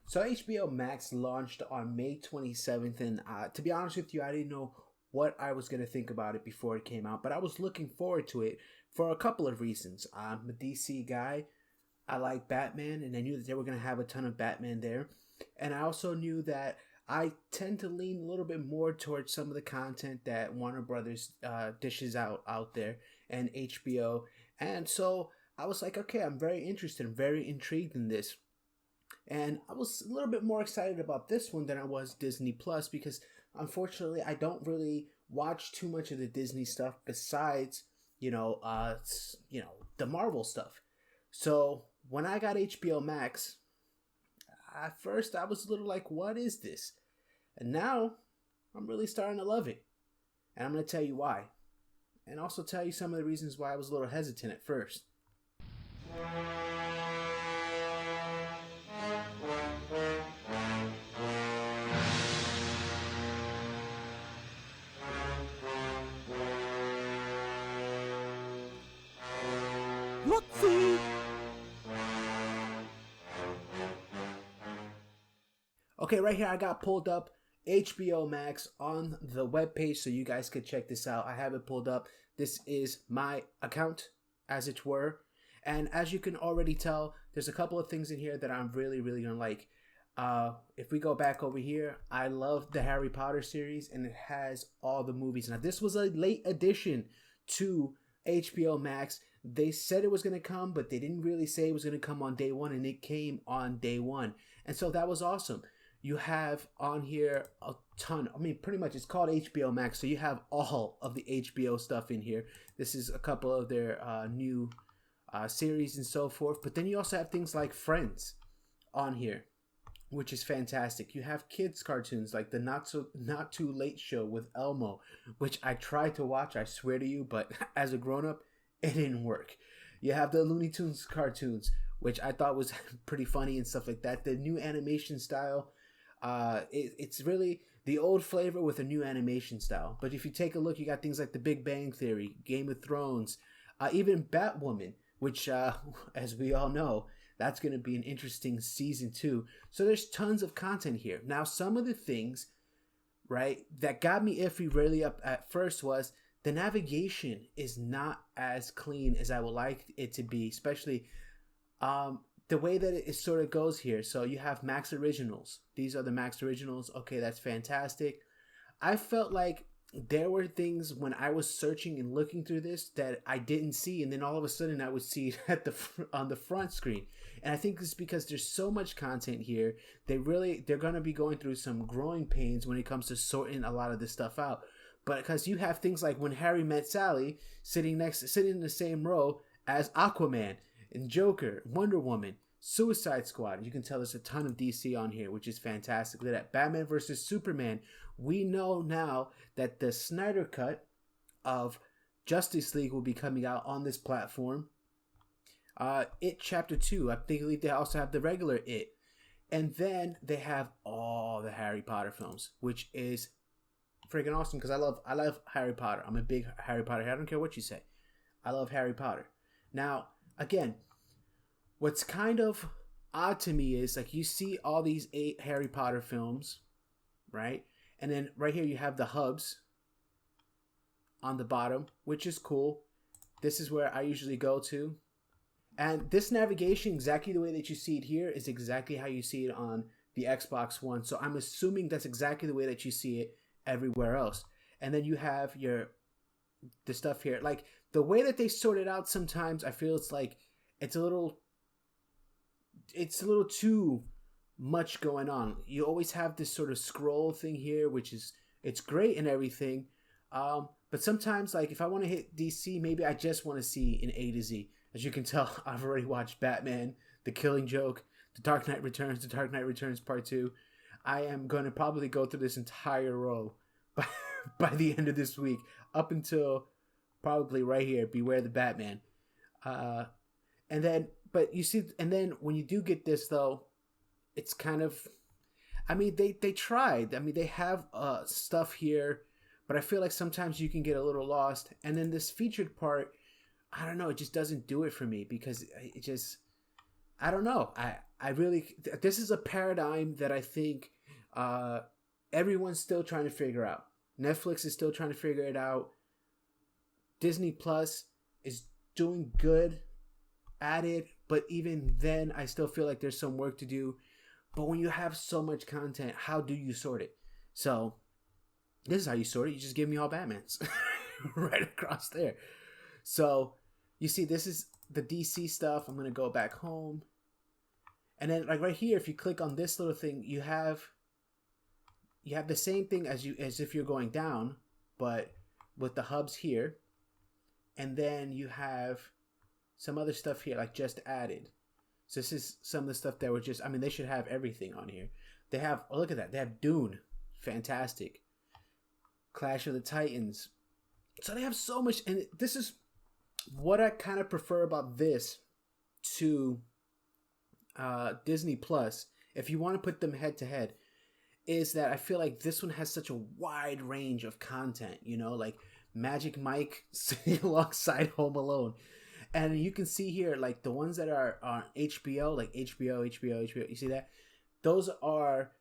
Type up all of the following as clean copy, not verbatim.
So HBO Max launched on May 27th, and to be honest with you, I didn't know what I was going to think about it before it came out, but I was looking forward to it for a couple of reasons. I'm a DC guy. I like Batman, and I knew that they were going to have a ton of Batman there. And I also knew that I tend to lean a little bit more towards some of the content that Warner Brothers dishes out there and HBO. And so I was like, okay, I'm very interested. I'm very intrigued in this. And I was a little bit more excited about this one than I was Disney Plus because unfortunately I don't really watch too much of the Disney stuff besides, the Marvel stuff. So when I got HBO Max, at first I was a little like, what is this? And now I'm really starting to love it. And I'm going to tell you why. And also tell you some of the reasons why I was a little hesitant at first. Let's see. Okay, right here I got pulled up HBO Max on the webpage so you guys could check this out. I have it pulled up. This is my account, as it were. And as you can already tell, there's a couple of things in here that I'm really, really going to like. If we go back over here, I love the Harry Potter series, and it has all the movies. Now, this was a late addition to HBO Max. They said it was going to come, but they didn't really say it was going to come on day one, and it came on day one. And so that was awesome. You have on here a ton. I mean, pretty much it's called HBO Max, so you have all of the HBO stuff in here. This is a couple of their new series and so forth. But then you also have things like Friends on here, which is fantastic. You have kids cartoons like the Not Too Late Show with Elmo, which I tried to watch, I swear to you, but as a grown-up, it didn't work. You have the Looney Tunes cartoons, which I thought was pretty funny and stuff like that. The new animation style, it's really the old flavor with a new animation style. But if you take a look, you got things like The Big Bang Theory, Game of Thrones, even Batwoman, which, as we all know, that's going to be an interesting season 2. So there's tons of content here. Now, some of the things, right, that got me iffy really up at first was the navigation is not as clean as I would like it to be, especially the way that it sort of goes here. So you have Max Originals. These are the Max Originals. Okay, that's fantastic. I felt like there were things when I was searching and looking through this that I didn't see, and then all of a sudden I would see it on the front screen. And I think it's because there's so much content here. They're going to be going through some growing pains when it comes to sorting a lot of this stuff out. But because you have things like When Harry Met Sally sitting in the same row as Aquaman and Joker, Wonder Woman, Suicide Squad. You can tell there's a ton of DC on here, which is fantastic. Look at that. Batman vs. Superman. We know now that the Snyder Cut of Justice League will be coming out on this platform. It Chapter 2. I think they also have the regular It. And then they have all the Harry Potter films, which is freaking awesome because I love Harry Potter. I'm a big Harry Potter head. I don't care what you say. I love Harry Potter. Now, again, what's kind of odd to me is like you see all these 8 Harry Potter films, right? And then right here you have the hubs on the bottom, which is cool. This is where I usually go to. And this navigation, exactly the way that you see it here, is exactly how you see it on the Xbox One. So I'm assuming that's exactly the way that you see it everywhere else. And then you have the stuff here. Like the way that they sort it out sometimes, I feel it's like it's a little too much going on. You always have this sort of scroll thing here, which is, it's great and everything. But sometimes, like, if I want to hit DC, maybe I just want to see an A to Z. As you can tell, I've already watched Batman, The Killing Joke, The Dark Knight Returns Part 2. I am going to probably go through this entire row by the end of this week, up until probably right here, Beware the Batman. And then when you do get this, though, it's kind of, I mean, they tried. I mean, they have stuff here, but I feel like sometimes you can get a little lost. And then this featured part, I don't know, it just doesn't do it for me because it just, I don't know. this is a paradigm that I think uh, everyone's still trying to figure out. Netflix is still trying to figure it out. Disney Plus is doing good at it, but even then, I still feel like there's some work to do. But when you have so much content, how do you sort it? So this is how you sort it. You just give me all Batmans right across there. So you see, this is the DC stuff. I'm going to go back home. And then like right here, if you click on this little thing, you have the same thing as if you're going down, but with the hubs here. And then you have some other stuff here, like just added. So this is some of the stuff that were just, I mean, they should have everything on here. They have, oh, look at that. They have Dune. Fantastic. Clash of the Titans. So they have so much. And this is what I kind of prefer about this to Disney Plus. If you want to put them head to head, is that I feel like this one has such a wide range of content, you know, like Magic Mike sitting alongside Home Alone. And you can see here, like the ones that are on HBO, like HBO. You see that? Those are,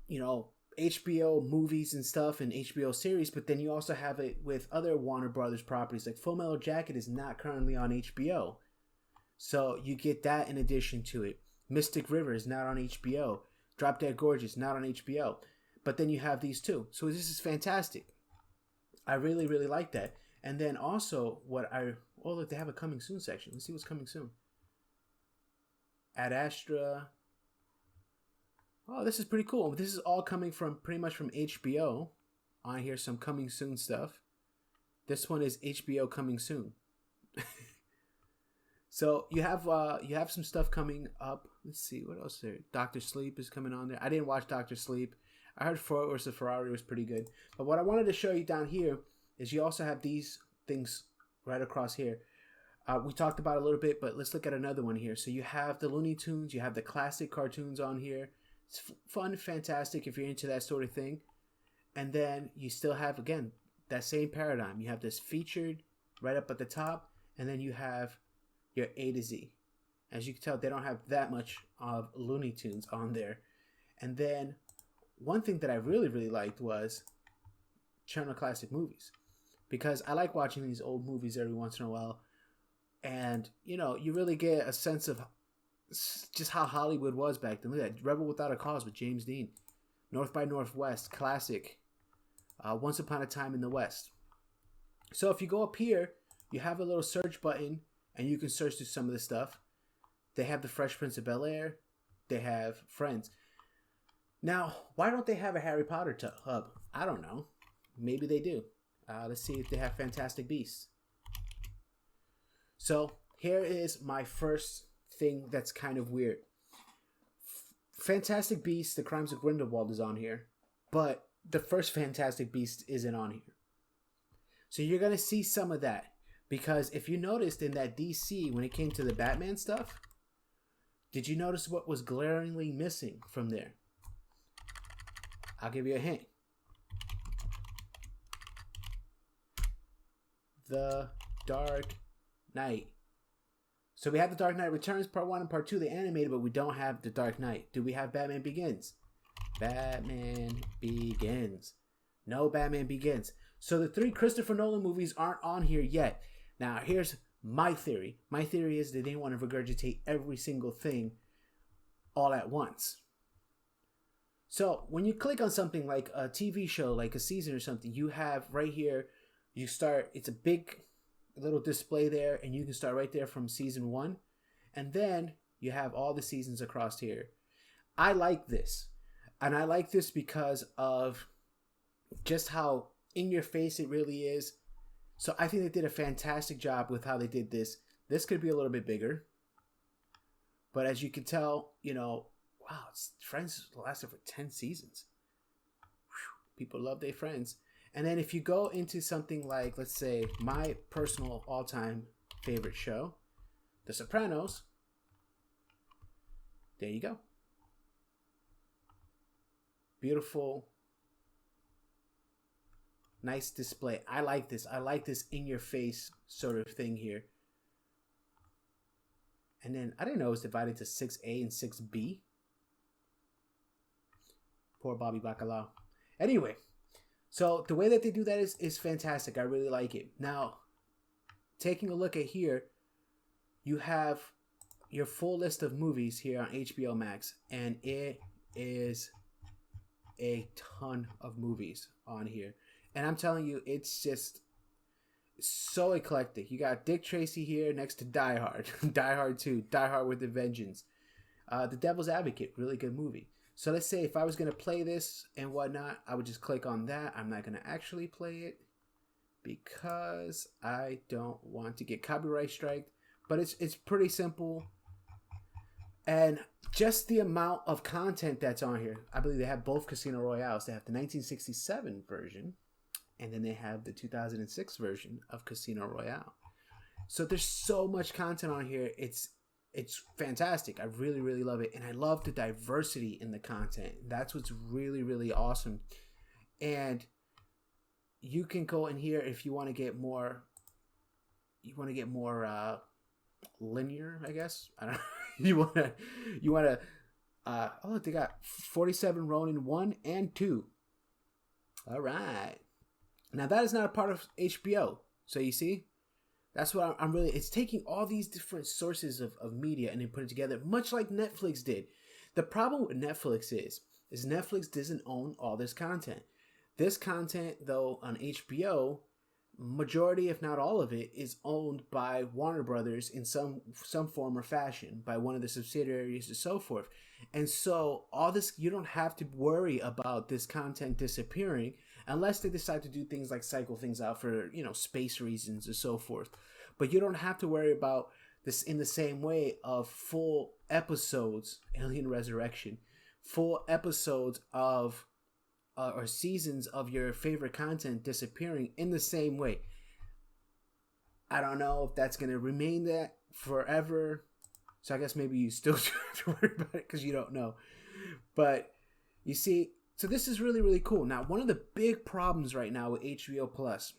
you know, HBO movies and stuff and HBO series. But then you also have it with other Warner Brothers properties. Like Full Metal Jacket is not currently on HBO. So you get that in addition to it. Mystic River is not on HBO. Drop Dead Gorgeous, not on HBO. But then you have these two. So this is fantastic. I really, really like that. And then also look, they have a coming soon section. Let's see what's coming soon. Ad Astra. Oh, this is pretty cool. This is all coming from pretty much from HBO. On here, some coming soon stuff. This one is HBO coming soon. So you have some stuff coming up. Let's see what else there. Doctor Sleep is coming on there. I didn't watch Doctor Sleep. I heard Ford vs. Ferrari was pretty good. But what I wanted to show you down here is you also have these things right across here. We talked about it a little bit, but let's look at another one here. So you have the Looney Tunes. You have the classic cartoons on here. It's fun, fantastic if you're into that sort of thing. And then you still have, again, that same paradigm. You have this featured right up at the top. And then you have your A to Z. As you can tell, they don't have that much of Looney Tunes on there. And then one thing that I really, really liked was Channel Classic Movies. Because I like watching these old movies every once in a while. And, you know, you really get a sense of just how Hollywood was back then. Look at that. Rebel Without a Cause with James Dean. North by Northwest, classic. Once Upon a Time in the West. So if you go up here, you have a little search button. And you can search through some of this stuff. They have the Fresh Prince of Bel-Air. They have Friends. Now, why don't they have a Harry Potter hub? I don't know. Maybe they do. Let's see if they have Fantastic Beasts. So, here is my first thing that's kind of weird. Fantastic Beasts, The Crimes of Grindelwald is on here. But the first Fantastic Beast isn't on here. So, you're going to see some of that. Because if you noticed in that DC, when it came to the Batman stuff, did you notice what was glaringly missing from there? I'll give you a hint. The Dark Knight. So we have The Dark Knight Returns Part 1 and Part 2, the animated, but we don't have The Dark Knight. Do we have Batman Begins? Batman Begins. No Batman Begins. So the 3 Christopher Nolan movies aren't on here yet. Now, here's my theory. My theory is that they want to regurgitate every single thing all at once. So, when you click on something like a TV show, like a season or something, you have right here, you start, it's a big little display there, and you can start right there from season 1. And then you have all the seasons across here. I like this. And I like this because of just how in your face it really is. So I think they did a fantastic job with how they did this. This could be a little bit bigger. But as you can tell, you know, wow, Friends lasted for 10 seasons. Whew, people love their Friends. And then if you go into something like, let's say, my personal all-time favorite show, The Sopranos, there you go. Beautiful. Nice display. I like this. I like this in your face sort of thing here. And then I didn't know it was divided to 6A and 6B. Poor Bobby Bacalao. Anyway, so the way that they do that is fantastic. I really like it. Now, taking a look at here, you have your full list of movies here on HBO Max, and it is a ton of movies on here. And I'm telling you, it's just so eclectic. You got Dick Tracy here next to Die Hard, Die Hard 2, Die Hard with a Vengeance, The Devil's Advocate, really good movie. So let's say if I was going to play this and whatnot, I would just click on that. I'm not going to actually play it because I don't want to get copyright striked. But it's pretty simple. And just the amount of content that's on here. I believe they have both Casino Royales. They have the 1967 version, and then they have the 2006 version of Casino Royale. So there's so much content on here. It's fantastic. I really, really love it. And I love the diversity in the content. That's what's really, really awesome. And you can go in here if you want to get more, linear, I guess. I don't know. you want to, oh, they got 47 Ronin 1 and 2. All right. Now that is not a part of HBO. So you see, that's what I'm really, it's taking all these different sources of media and then putting it together, much like Netflix did. The problem with Netflix is Netflix doesn't own all this content. This content, though, on HBO, majority, if not all of it, is owned by Warner Brothers in some form or fashion, by one of the subsidiaries and so forth. And so all this, you don't have to worry about this content disappearing unless they decide to do things like cycle things out for, space reasons and so forth. But you don't have to worry about this in the same way of full episodes, Alien Resurrection, full episodes of or seasons of your favorite content disappearing in the same way. I don't know if that's going to remain that forever. So I guess maybe you still have to worry about it because you don't know. But you see, so this is really, really cool. Now, one of the big problems right now with HBO Plus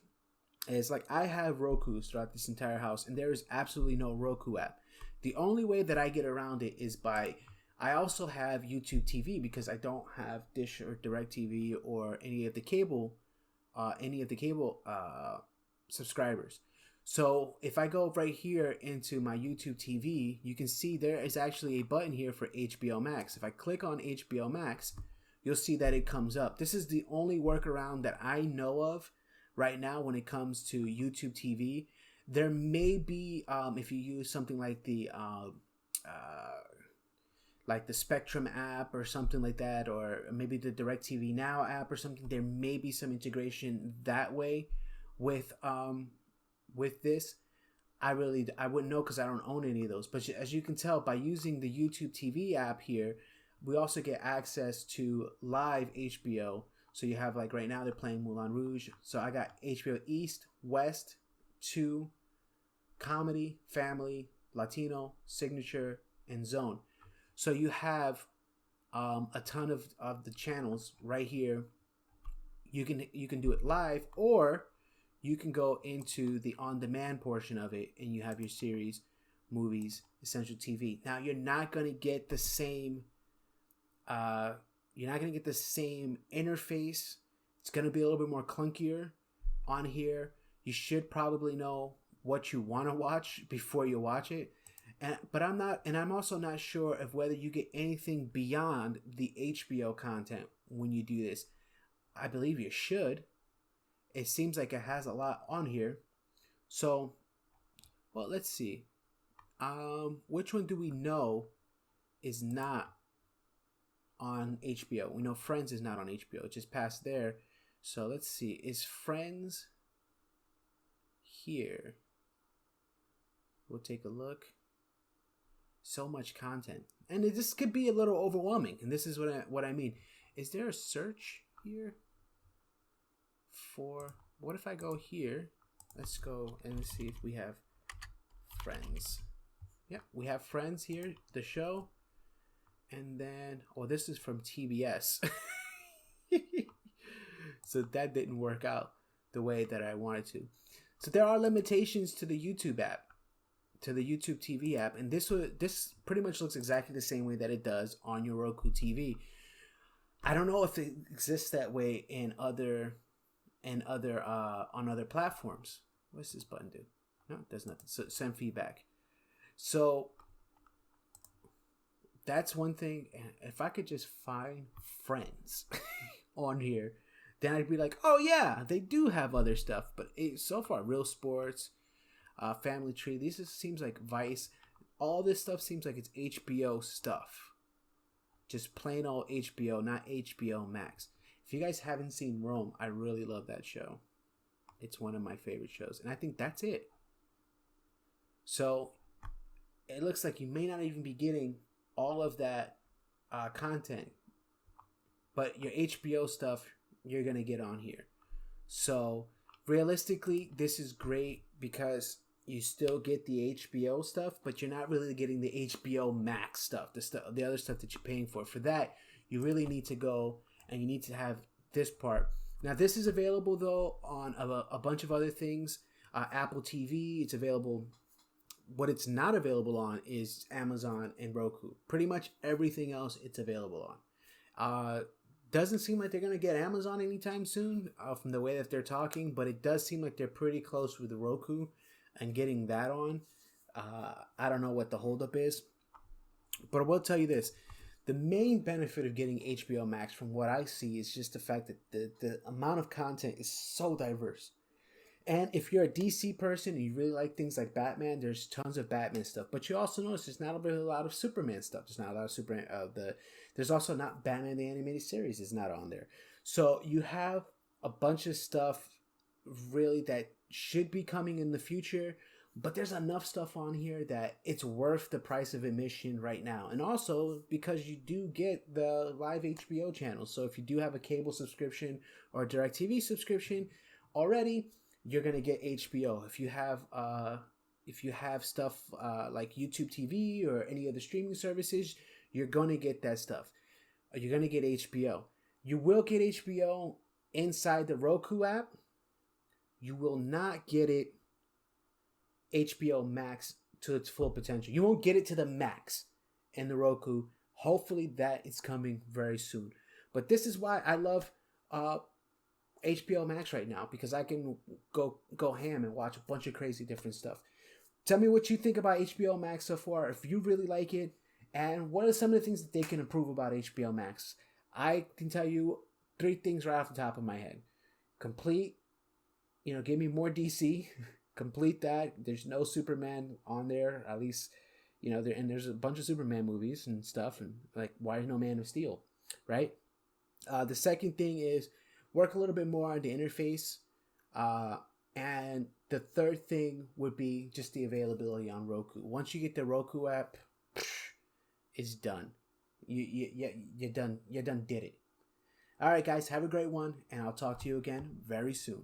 is like I have Roku's throughout this entire house, and there is absolutely no Roku app. The only way that I get around it is by, I also have YouTube TV because I don't have Dish or DirecTV or any of the cable subscribers. So if I go right here into my YouTube TV, you can see there is actually a button here for HBO Max. If I click on HBO Max, you'll see that it comes up. This is the only workaround that I know of right now when it comes to YouTube TV. There may be, if you use something like the Spectrum app or something like that, or maybe the DirecTV Now app or something, there may be some integration that way with this. I wouldn't know because I don't own any of those. But as you can tell by using the YouTube TV app here, we also get access to live HBO. So you have, like right now they're playing Moulin Rouge. So I got HBO East, West, 2, Comedy, Family, Latino, Signature, and Zone. So you have a ton of the channels right here. You can do it live, or you can go into the on-demand portion of it, and you have your series, movies, essential TV. Now you're not gonna get the same. You're not gonna get the same interface. It's gonna be a little bit more clunkier on here. You should probably know what you want to watch before you watch it. But I'm also not sure of whether you get anything beyond the HBO content when you do this. I believe you should. It seems like it has a lot on here. So, well, let's see. Which one do we know is not on HBO? We know Friends is not on HBO. It just passed there. So let's see. Is Friends here? We'll take a look. So much content, and this could be a little overwhelming, and this is what I mean. Is there a search here for, what if I go here? Let's go and see if we have Friends. Yeah, we have Friends here, the show. And then, oh, this is from TBS. So that didn't work out the way that I wanted to. So there are limitations to the YouTube app. to the YouTube TV app, and this pretty much looks exactly the same way that it does on your Roku TV. I don't know if it exists that way on other platforms. What's this button do? No, it does nothing. So send feedback. So that's one thing. If I could just find friends on here, then I'd be like, oh yeah, they do have other stuff. But so far, Real Sports, Family Tree, seems like Vice. All this stuff seems like it's HBO stuff. Just plain old HBO, not HBO Max. If you guys haven't seen Rome, I really love that show. It's one of my favorite shows. And I think that's it. So it looks like you may not even be getting all of that content. But your HBO stuff, you're going to get on here. So realistically, this is great because you still get the HBO stuff, but you're not really getting the HBO Max stuff, the other stuff that you're paying for. For that, you really need to go and you need to have this part. Now, this is available, though, on a bunch of other things. Apple TV, it's available. What it's not available on is Amazon and Roku. Pretty much everything else it's available on. Doesn't seem like they're going to get Amazon anytime soon from the way that they're talking, but it does seem like they're pretty close with the Roku and getting that on. I don't know what the holdup is, but I will tell you this. The main benefit of getting HBO Max from what I see is just the fact that the amount of content is so diverse. And if you're a DC person and you really like things like Batman, there's tons of Batman stuff. But you also notice there's not really a lot of Superman stuff. There's not a lot of Superman. There's also not Batman the Animated Series is not on there. So you have a bunch of stuff really that should be coming in the future. But there's enough stuff on here that it's worth the price of admission right now. And also because you do get the live HBO channels. So if you do have a cable subscription or a DirecTV subscription already, you're going to get HBO. If you have stuff like YouTube TV or any other streaming services, you're going to get that stuff. You're going to get HBO. You will get HBO inside the Roku app. You will not get it HBO Max to its full potential. You won't get it to the max in the Roku. Hopefully that is coming very soon. But this is why I love HBO Max right now, because I can go ham and watch a bunch of crazy different stuff. Tell me what you think about HBO Max so far, if you really like it, and what are some of the things that they can improve about HBO Max. I can tell you 3 things right off the top of my head. Complete, give me more DC. Complete that. There's no Superman on there, at least, and there's a bunch of Superman movies and stuff, and like, why is no Man of Steel, right? The second thing is work a little bit more on the interface, and the third thing would be just the availability on Roku. Once you get the Roku app, it's done. You done did it. All right, guys, have a great one, and I'll talk to you again very soon.